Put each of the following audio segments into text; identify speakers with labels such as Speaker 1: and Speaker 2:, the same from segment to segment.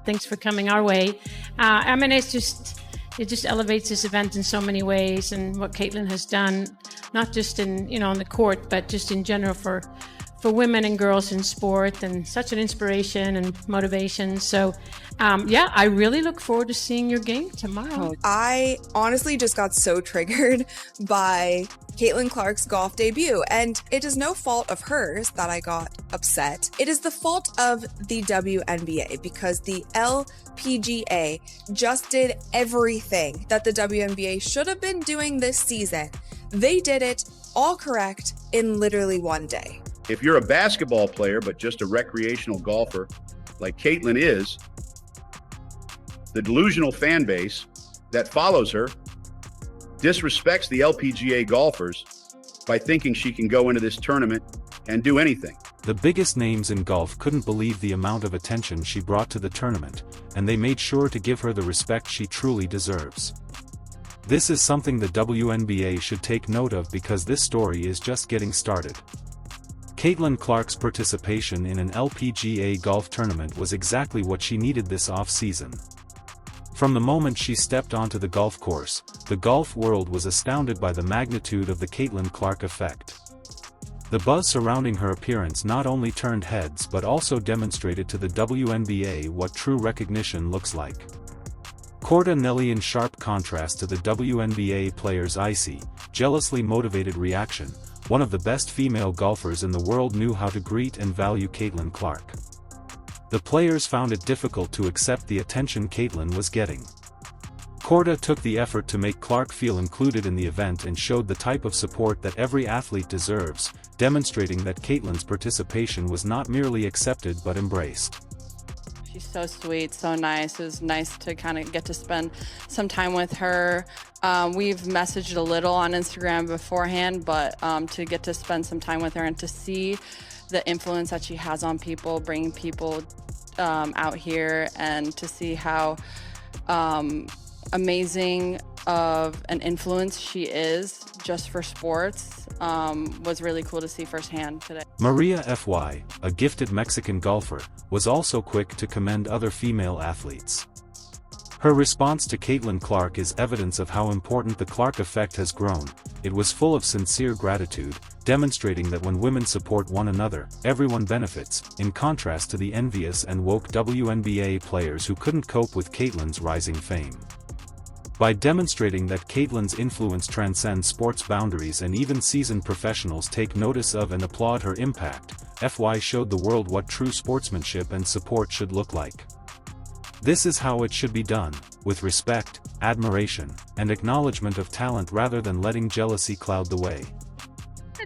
Speaker 1: Thanks for coming our way. I mean, it just elevates this event in so many ways, and what Caitlin has done, not just in on the court, but just in general for women and girls in sport, and such an inspiration and motivation. So I really look forward to seeing your game tomorrow.
Speaker 2: I honestly just got so triggered by Caitlin Clark's golf debut, and it is no fault of hers that I got upset. It is the fault of the WNBA, because the LPGA just did everything that the WNBA should have been doing this season. They did it all correct in literally one day.
Speaker 3: If you're a basketball player, but just a recreational golfer like Caitlin is, the delusional fan base that follows her disrespects the LPGA golfers by thinking she can go into this tournament and do anything.
Speaker 4: The biggest names in golf couldn't believe the amount of attention she brought to the tournament, and they made sure to give her the respect she truly deserves. This is something the WNBA should take note of, because this story is just getting started. Caitlin Clark's participation in an LPGA golf tournament was exactly what she needed this off-season. From the moment she stepped onto the golf course, the golf world was astounded by the magnitude of the Caitlin Clark effect. The buzz surrounding her appearance not only turned heads but also demonstrated to the WNBA what true recognition looks like. Corda Nelly, in sharp contrast to the WNBA players' icy, jealously motivated reaction, one of the best female golfers in the world knew how to greet and value Caitlin Clark. The players found it difficult to accept the attention Caitlin was getting. Corda took the effort to make Clark feel included in the event and showed the type of support that every athlete deserves, demonstrating that Caitlin's participation was not merely accepted but embraced.
Speaker 5: She's so sweet, so nice. It was nice to kind of get to spend some time with her. We've messaged a little on Instagram beforehand, but to get to spend some time with her and to see the influence that she has on people, bringing people out here, and to see how amazing of an influence she is just for sports was really cool to see firsthand today.
Speaker 4: Maria Fy, a gifted Mexican golfer, was also quick to commend other female athletes. Her response to Caitlin Clark is evidence of how important the Clark effect has grown. It was full of sincere gratitude, demonstrating that when women support one another, everyone benefits, in contrast to the envious and woke WNBA players who couldn't cope with Caitlin's rising fame. By demonstrating that Caitlin's influence transcends sports boundaries and even seasoned professionals take notice of and applaud her impact, FY showed the world what true sportsmanship and support should look like. This is how it should be done, with respect, admiration, and acknowledgement of talent rather than letting jealousy cloud the way.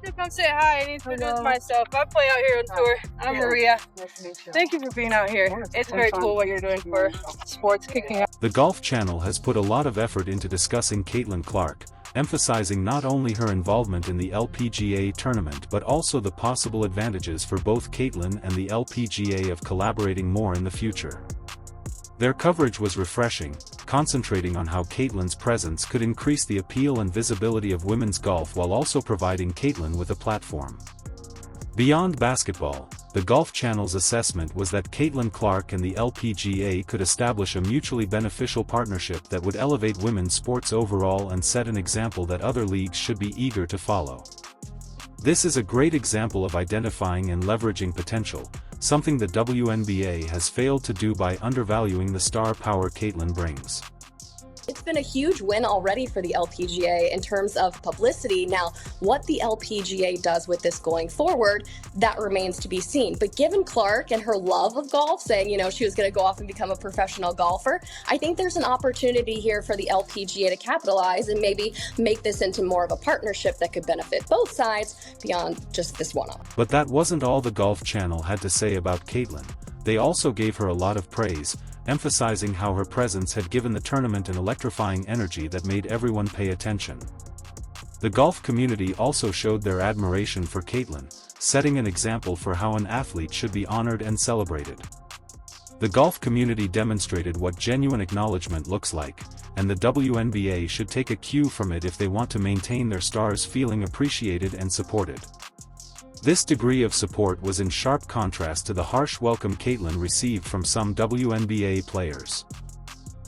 Speaker 6: To come say hi and introduce myself. I play out here on tour. I'm Maria.
Speaker 7: Nice to meet you.
Speaker 6: Thank you for being out here. It's very cool what you're doing for sports kicking out.
Speaker 4: The Golf Channel has put a lot of effort into discussing Caitlin Clark, emphasizing not only her involvement in the LPGA tournament but also the possible advantages for both Caitlin and the LPGA of collaborating more in the future. Their coverage was refreshing, concentrating on how Caitlin's presence could increase the appeal and visibility of women's golf while also providing Caitlin with a platform. Beyond basketball, the Golf Channel's assessment was that Caitlin Clark and the LPGA could establish a mutually beneficial partnership that would elevate women's sports overall and set an example that other leagues should be eager to follow. This is a great example of identifying and leveraging potential, something the WNBA has failed to do by undervaluing the star power Caitlin brings.
Speaker 8: It's been a huge win already for the LPGA in terms of publicity. Now, what the LPGA does with this going forward, that remains to be seen. But given Clark and her love of golf, saying, she was going to go off and become a professional golfer, I think there's an opportunity here for the LPGA to capitalize and maybe make this into more of a partnership that could benefit both sides beyond just this one-off.
Speaker 4: But that wasn't all the Golf Channel had to say about Caitlin. They also gave her a lot of praise, emphasizing how her presence had given the tournament an electrifying energy that made everyone pay attention. The golf community also showed their admiration for Caitlin, setting an example for how an athlete should be honored and celebrated. The golf community demonstrated what genuine acknowledgement looks like, and the WNBA should take a cue from it if they want to maintain their stars feeling appreciated and supported. This degree of support was in sharp contrast to the harsh welcome Caitlin received from some WNBA players.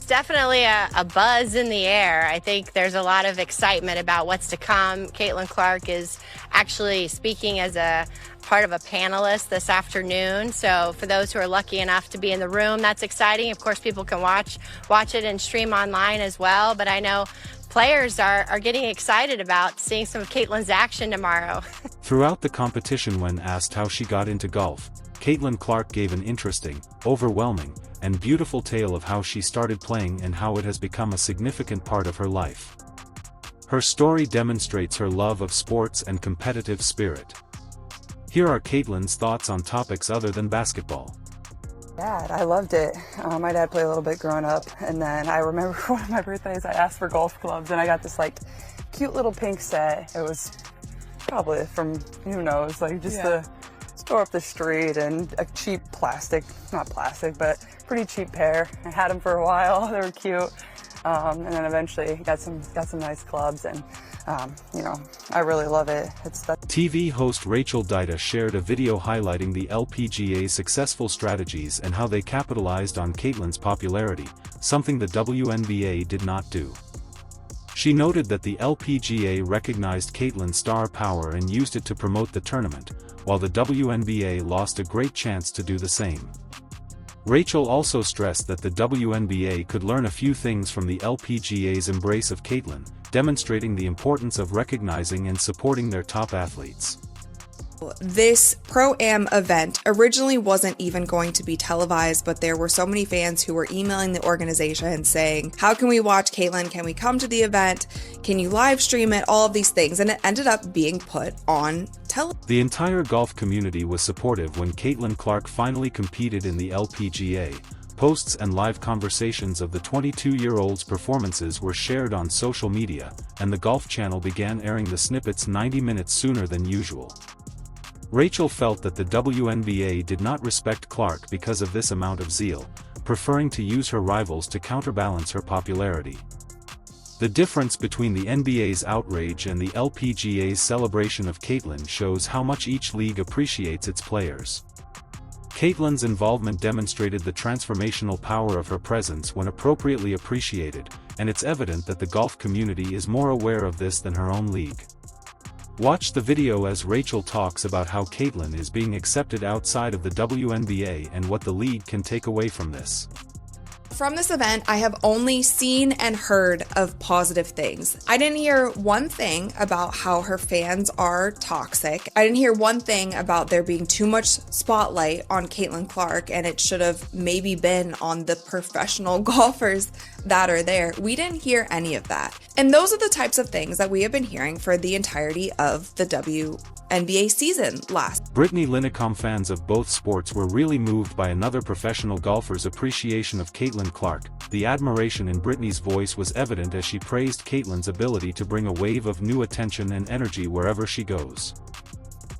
Speaker 7: Definitely a buzz in the air. I think there's a lot of excitement about what's to come. Caitlin Clark is actually speaking as a part of a panelist this afternoon. So for those who are lucky enough to be in the room, that's exciting. Of course, people can watch it and stream online as well. But I know players are getting excited about seeing some of Caitlin's action tomorrow.
Speaker 4: Throughout the competition, when asked how she got into golf, Caitlin Clark gave an interesting, overwhelming, and beautiful tale of how she started playing and how it has become a significant part of her life. Her story demonstrates her love of sports and competitive spirit. Here are Caitlin's thoughts on topics other than basketball.
Speaker 9: Dad, I loved it. My dad played a little bit growing up, and then I remember one of my birthdays I asked for golf clubs, and I got this cute little pink set. It was probably from, who knows, the store up the street, and a cheap not plastic, but pretty cheap pair. I had them for a while. They were cute, and then eventually got some nice clubs, and I really love it.
Speaker 4: TV host Rachel Dida shared a video highlighting the LPGA's successful strategies and how they capitalized on Caitlin's popularity, something the WNBA did not do. She noted that the LPGA recognized Caitlin's star power and used it to promote the tournament, while the WNBA lost a great chance to do the same. Rachel also stressed that the WNBA could learn a few things from the LPGA's embrace of Caitlin, demonstrating the importance of recognizing and supporting their top athletes.
Speaker 2: This Pro-Am event originally wasn't even going to be televised, but there were so many fans who were emailing the organization saying, how can we watch Caitlin? Can we come to the event? Can you live stream it? All of these things. And it ended up being put on television.
Speaker 4: The entire golf community was supportive when Caitlin Clark finally competed in the LPGA. Posts and live conversations of the 22-year-old's performances were shared on social media, and the Golf Channel began airing the snippets 90 minutes sooner than usual. Rachel felt that the WNBA did not respect Clark because of this amount of zeal, preferring to use her rivals to counterbalance her popularity. The difference between the NBA's outrage and the LPGA's celebration of Caitlin shows how much each league appreciates its players. Caitlin's involvement demonstrated the transformational power of her presence when appropriately appreciated, and it's evident that the golf community is more aware of this than her own league. Watch the video as Rachel talks about how Caitlin is being accepted outside of the WNBA and what the league can take away from this.
Speaker 2: From this event, I have only seen and heard of positive things. I didn't hear one thing about how her fans are toxic. I didn't hear one thing about there being too much spotlight on Caitlin Clark and it should have maybe been on the professional golfers that are there. We didn't hear any of that. And those are the types of things that we have been hearing for the entirety of the WNBA season last.
Speaker 4: Brittany Lincecum fans of both sports were really moved by another professional golfer's appreciation of Caitlin Clark. The admiration in Brittany's voice was evident as she praised Caitlin's ability to bring a wave of new attention and energy wherever she goes.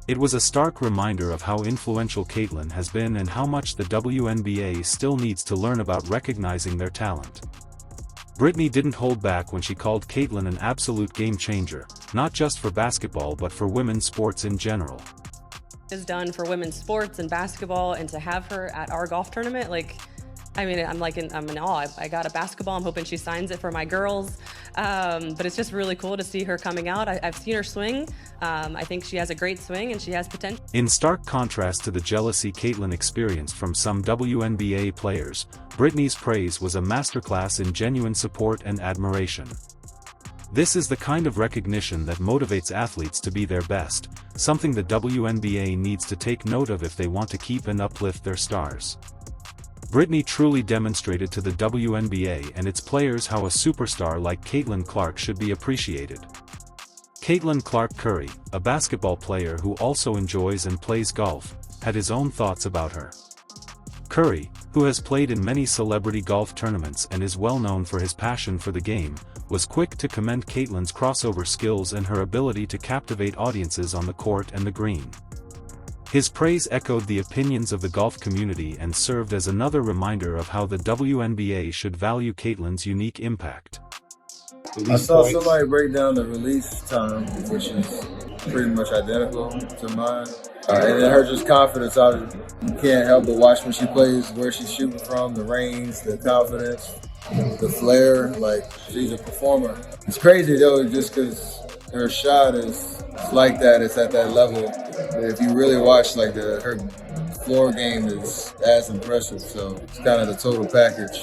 Speaker 4: It was a stark reminder of how influential Caitlin has been and how much the WNBA still needs to learn about recognizing their talent. Brittany didn't hold back when she called Caitlin an absolute game changer, not just for basketball but for women's sports in general.
Speaker 10: Is done for women's sports and basketball, and to have her at our golf tournament, I'm in awe. I got a basketball. I'm hoping she signs it for my girls. But it's just really cool to see her coming out. I've seen her swing. I think she has a great swing and she has potential.
Speaker 4: In stark contrast to the jealousy Caitlin experienced from some WNBA players, Brittany's praise was a masterclass in genuine support and admiration. This is the kind of recognition that motivates athletes to be their best, something the WNBA needs to take note of if they want to keep and uplift their stars. Brittany truly demonstrated to the WNBA and its players how a superstar like Caitlin Clark should be appreciated. Caitlin Clark Curry, a basketball player who also enjoys and plays golf, had his own thoughts about her. Curry, who has played in many celebrity golf tournaments and is well known for his passion for the game, was quick to commend Caitlin's crossover skills and her ability to captivate audiences on the court and the green. His praise echoed the opinions of the golf community and served as another reminder of how the WNBA should value Caitlin's unique impact.
Speaker 11: I saw somebody break down the release time, which is pretty much identical to mine. And her just confidence out of you can't help but watch when she plays, where she's shooting from, the range, the confidence, the flair. Like, she's a performer. It's crazy though, just because her shot is like that. It's at that level. But if you really watch, like, her floor game is as impressive. So it's kind of the total package.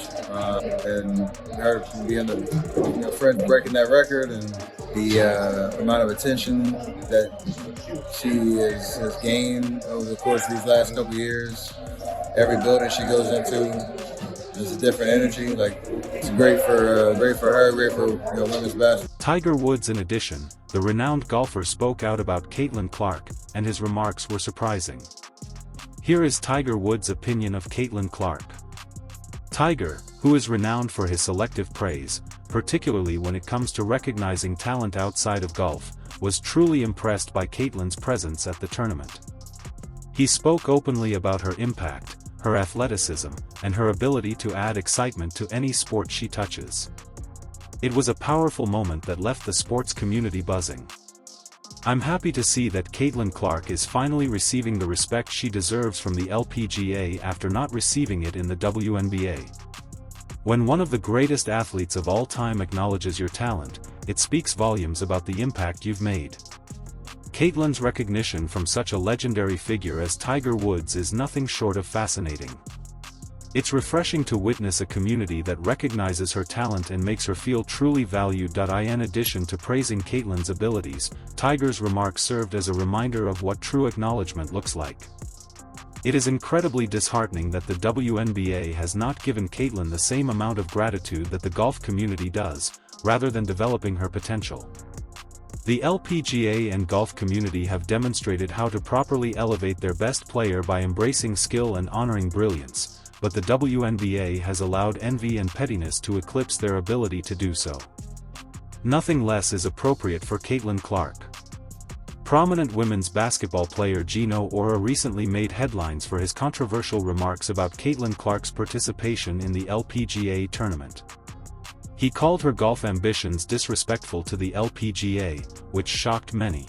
Speaker 11: And her being the Fred breaking that record, and the amount of attention that she has gained over the course of these last couple of years. Every building she goes into, there's a different energy. Like, it's great for her, great for women's basketball.
Speaker 4: Tiger Woods, in addition, the renowned golfer, spoke out about Caitlin Clark, and his remarks were surprising. Here is Tiger Woods' opinion of Caitlin Clark. Tiger, who is renowned for his selective praise, particularly when it comes to recognizing talent outside of golf, was truly impressed by Caitlin's presence at the tournament. He spoke openly about her impact, her athleticism, and her ability to add excitement to any sport she touches. It was a powerful moment that left the sports community buzzing. I'm happy to see that Caitlin Clark is finally receiving the respect she deserves from the LPGA after not receiving it in the WNBA. When one of the greatest athletes of all time acknowledges your talent, it speaks volumes about the impact you've made. Caitlin's recognition from such a legendary figure as Tiger Woods is nothing short of fascinating. It's refreshing to witness a community that recognizes her talent and makes her feel truly valued. In addition to praising Caitlin's abilities, Tiger's remarks served as a reminder of what true acknowledgement looks like. It is incredibly disheartening that the WNBA has not given Caitlin the same amount of gratitude that the golf community does, rather than developing her potential. The LPGA and golf community have demonstrated how to properly elevate their best player by embracing skill and honoring brilliance, but the WNBA has allowed envy and pettiness to eclipse their ability to do so. Nothing less is appropriate for Caitlin Clark. Prominent women's basketball player Geno Aura recently made headlines for his controversial remarks about Caitlin Clark's participation in the LPGA tournament. He called her golf ambitions disrespectful to the LPGA, which shocked many.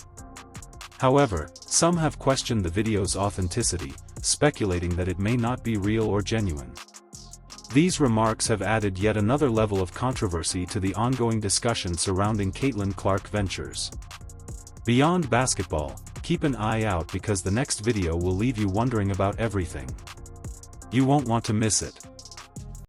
Speaker 4: However, some have questioned the video's authenticity, speculating that it may not be real or genuine. These remarks have added yet another level of controversy to the ongoing discussion surrounding Caitlin Clark ventures. Beyond basketball, keep an eye out because the next video will leave you wondering about everything. You won't want to miss it.